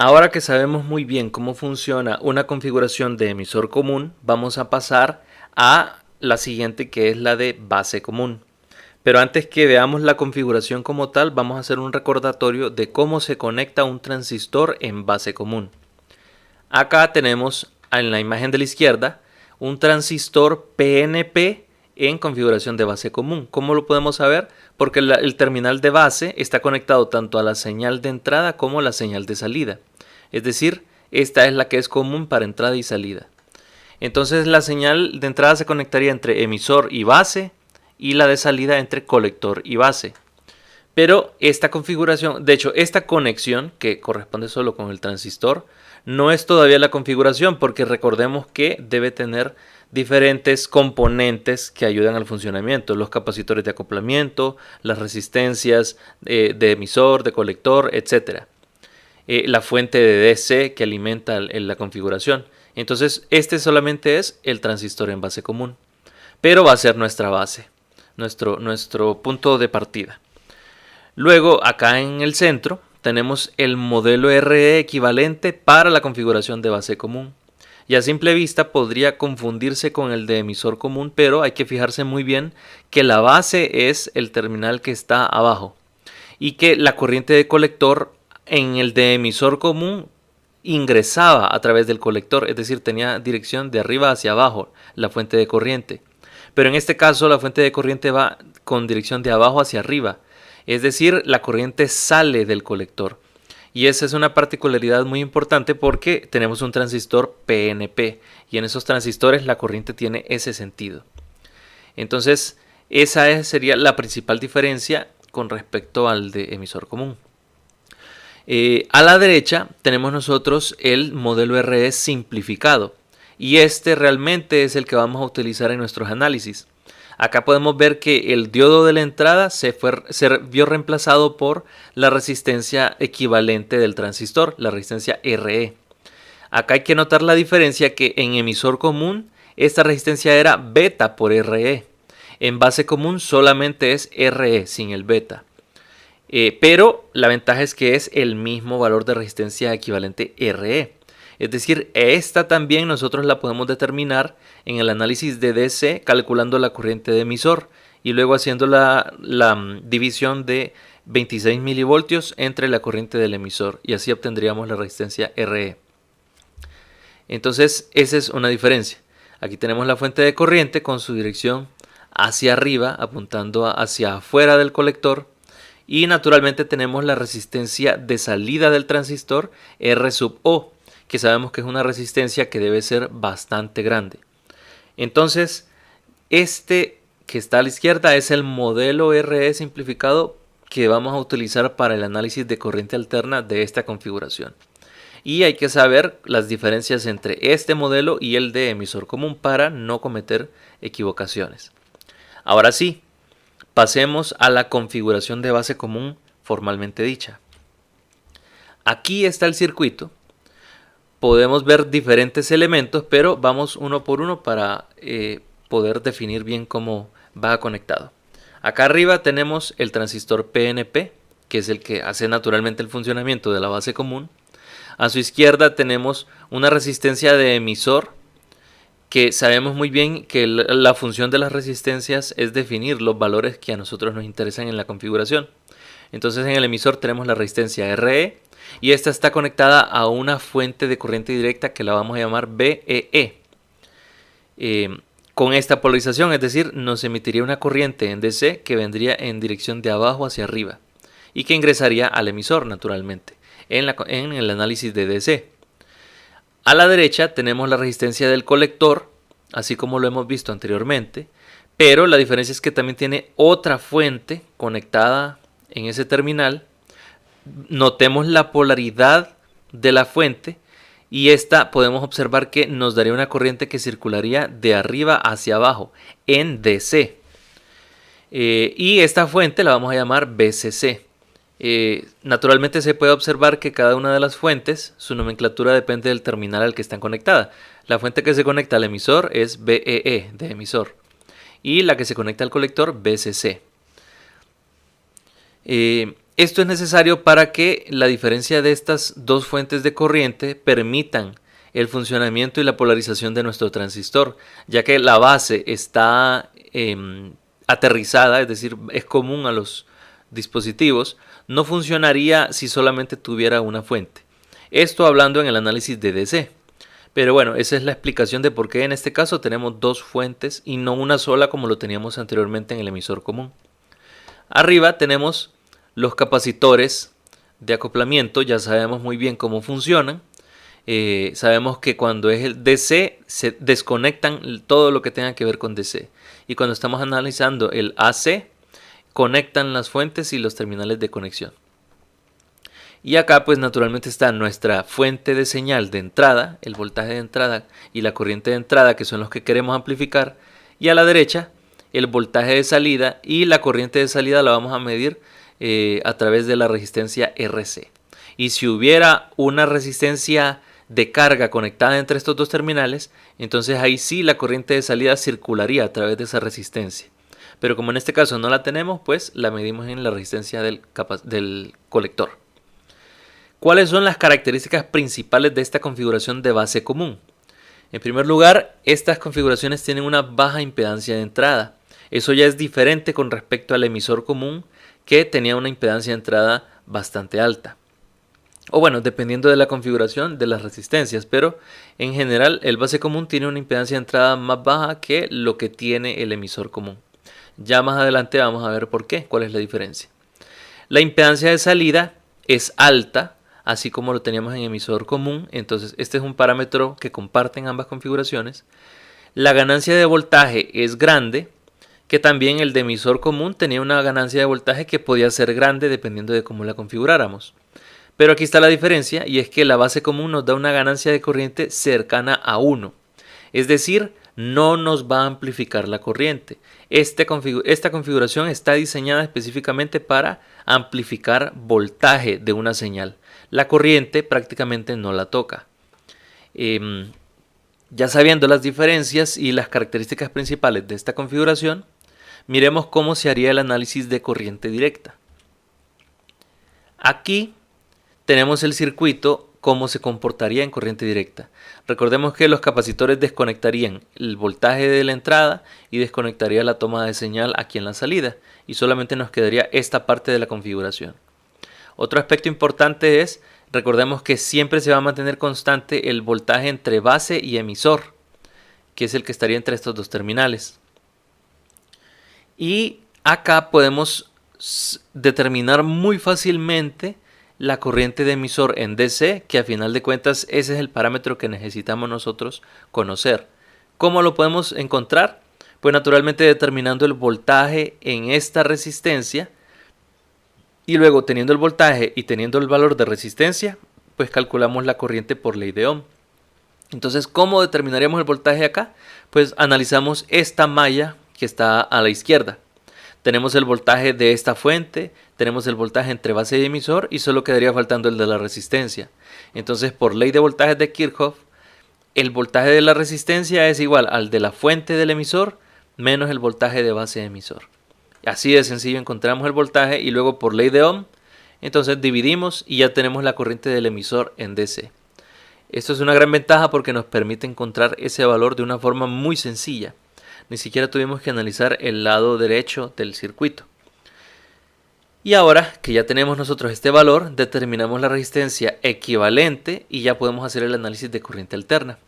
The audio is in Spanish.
Ahora que sabemos muy bien cómo funciona una configuración de emisor común, vamos a pasar a la siguiente, que es la de base común. Pero antes que veamos la configuración como tal, vamos a hacer un recordatorio de cómo se conecta un transistor en base común. Acá tenemos en la imagen de la izquierda un transistor PNP en configuración de base común. ¿Cómo lo podemos saber? Porque el terminal de base está conectado tanto a la señal de entrada como a la señal de salida. Es decir, esta es la que es común para entrada y salida. Entonces la señal de entrada se conectaría entre emisor y base y la de salida entre colector y base. Pero esta configuración, de hecho esta conexión que corresponde solo con el transistor, no es todavía la configuración porque recordemos que debe tener diferentes componentes que ayudan al funcionamiento, los capacitores de acoplamiento, las resistencias de emisor, de colector, etc. La fuente de DC que alimenta la configuración. Entonces este solamente es el transistor en base común, pero va a ser nuestra base, nuestro punto de partida. Luego acá en el centro tenemos el modelo RE equivalente para la configuración de base común. Y a simple vista podría confundirse con el de emisor común, pero hay que fijarse muy bien que la base es el terminal que está abajo y que la corriente de colector en el de emisor común ingresaba a través del colector, es decir, tenía dirección de arriba hacia abajo la fuente de corriente. Pero en este caso la fuente de corriente va con dirección de abajo hacia arriba, es decir, la corriente sale del colector. Y esa es una particularidad muy importante porque tenemos un transistor PNP y en esos transistores la corriente tiene ese sentido. Entonces, esa sería la principal diferencia con respecto al de emisor común. A la derecha tenemos nosotros el modelo RE simplificado y este realmente es el que vamos a utilizar en nuestros análisis. Acá podemos ver que el diodo de la entrada se vio reemplazado por la resistencia equivalente del transistor, la resistencia RE. Acá hay que notar la diferencia que en emisor común esta resistencia era beta por RE. En base común solamente es RE sin el beta. Pero la ventaja es que es el mismo valor de resistencia equivalente RE. Es decir, esta también nosotros la podemos determinar en el análisis de DC calculando la corriente de emisor y luego haciendo la división de 26 milivoltios entre la corriente del emisor y así obtendríamos la resistencia RE. Entonces esa es una diferencia. Aquí tenemos la fuente de corriente con su dirección hacia arriba apuntando hacia afuera del colector. Y naturalmente tenemos la resistencia de salida del transistor R sub O, que sabemos que es una resistencia que debe ser bastante grande. Entonces, este que está a la izquierda es el modelo RE simplificado que vamos a utilizar para el análisis de corriente alterna de esta configuración. Y hay que saber las diferencias entre este modelo y el de emisor común para no cometer equivocaciones. Ahora sí, pasemos a la configuración de base común formalmente dicha. Aquí está el circuito. Podemos ver diferentes elementos, pero vamos uno por uno para poder definir bien cómo va conectado. Acá arriba tenemos el transistor PNP, que es el que hace naturalmente el funcionamiento de la base común. A su izquierda tenemos una resistencia de emisor, que sabemos muy bien que la función de las resistencias es definir los valores que a nosotros nos interesan en la configuración. Entonces en el emisor tenemos la resistencia RE y esta está conectada a una fuente de corriente directa que la vamos a llamar BEE. Con esta polarización, es decir, nos emitiría una corriente en DC que vendría en dirección de abajo hacia arriba y que ingresaría al emisor naturalmente en el análisis de DC. A la derecha tenemos la resistencia del colector, así como lo hemos visto anteriormente, pero la diferencia es que también tiene otra fuente conectada en ese terminal. Notemos la polaridad de la fuente y esta podemos observar que nos daría una corriente que circularía de arriba hacia abajo en DC. Y esta fuente la vamos a llamar BCC. Naturalmente se puede observar que cada una de las fuentes, su nomenclatura depende del terminal al que están conectadas. La fuente que se conecta al emisor es BEE de emisor y la que se conecta al colector BCC. Esto es necesario para que la diferencia de estas dos fuentes de corriente permitan el funcionamiento y la polarización de nuestro transistor, ya que la base está aterrizada, es decir, es común a los dispositivos, no funcionaría si solamente tuviera una fuente. Esto hablando en el análisis de DC. Pero bueno, esa es la explicación de por qué en este caso tenemos dos fuentes y no una sola como lo teníamos anteriormente en el emisor común. Arriba tenemos los capacitores de acoplamiento, ya sabemos muy bien cómo funcionan. Sabemos que cuando es el DC se desconectan todo lo que tenga que ver con DC. Y cuando estamos analizando el AC, conectan las fuentes y los terminales de conexión. Y acá pues naturalmente está nuestra fuente de señal de entrada, el voltaje de entrada y la corriente de entrada, que son los que queremos amplificar. Y a la derecha el voltaje de salida, y la corriente de salida la vamos a medir a través de la resistencia RC. Y si hubiera una resistencia de carga conectada entre estos dos terminales, entonces ahí sí la corriente de salida circularía a través de esa resistencia. Pero como en este caso no la tenemos, pues la medimos en la resistencia del colector. ¿Cuáles son las características principales de esta configuración de base común? En primer lugar, estas configuraciones tienen una baja impedancia de entrada. Eso ya es diferente con respecto al emisor común, que tenía una impedancia de entrada bastante alta. O bueno, dependiendo de la configuración de las resistencias, pero en general el base común tiene una impedancia de entrada más baja que lo que tiene el emisor común. Ya más adelante vamos a ver por qué, cuál es la diferencia. La impedancia de salida es alta, así como lo teníamos en emisor común, entonces este es un parámetro que comparten ambas configuraciones. La ganancia de voltaje es grande, que también el de emisor común tenía una ganancia de voltaje que podía ser grande dependiendo de cómo la configuráramos. Pero aquí está la diferencia, y es que la base común nos da una ganancia de corriente cercana a 1. Es decir, no nos va a amplificar la corriente. Esta configuración está diseñada específicamente para amplificar voltaje de una señal. La corriente prácticamente no la toca. Ya sabiendo las diferencias y las características principales de esta configuración, miremos cómo se haría el análisis de corriente directa. Aquí tenemos el circuito, cómo se comportaría en corriente directa. Recordemos que los capacitores desconectarían el voltaje de la entrada y desconectaría la toma de señal aquí en la salida, y solamente nos quedaría esta parte de la configuración. Otro aspecto importante es, recordemos que siempre se va a mantener constante el voltaje entre base y emisor, que es el que estaría entre estos dos terminales. Y acá podemos determinar muy fácilmente la corriente de emisor en DC, que a final de cuentas ese es el parámetro que necesitamos nosotros conocer. ¿Cómo lo podemos encontrar? Pues naturalmente determinando el voltaje en esta resistencia, y luego teniendo el voltaje y teniendo el valor de resistencia, pues calculamos la corriente por ley de Ohm. Entonces, ¿cómo determinaríamos el voltaje acá? Pues analizamos esta malla que está a la izquierda. Tenemos el voltaje de esta fuente, tenemos el voltaje entre base y emisor, y solo quedaría faltando el de la resistencia. Entonces, por ley de voltajes de Kirchhoff, el voltaje de la resistencia es igual al de la fuente del emisor menos el voltaje de base de emisor. Así de sencillo encontramos el voltaje, y luego por ley de Ohm, entonces dividimos y ya tenemos la corriente del emisor en DC. Esto es una gran ventaja porque nos permite encontrar ese valor de una forma muy sencilla. Ni siquiera tuvimos que analizar el lado derecho del circuito. Y ahora que ya tenemos nosotros este valor, determinamos la resistencia equivalente y ya podemos hacer el análisis de corriente alterna.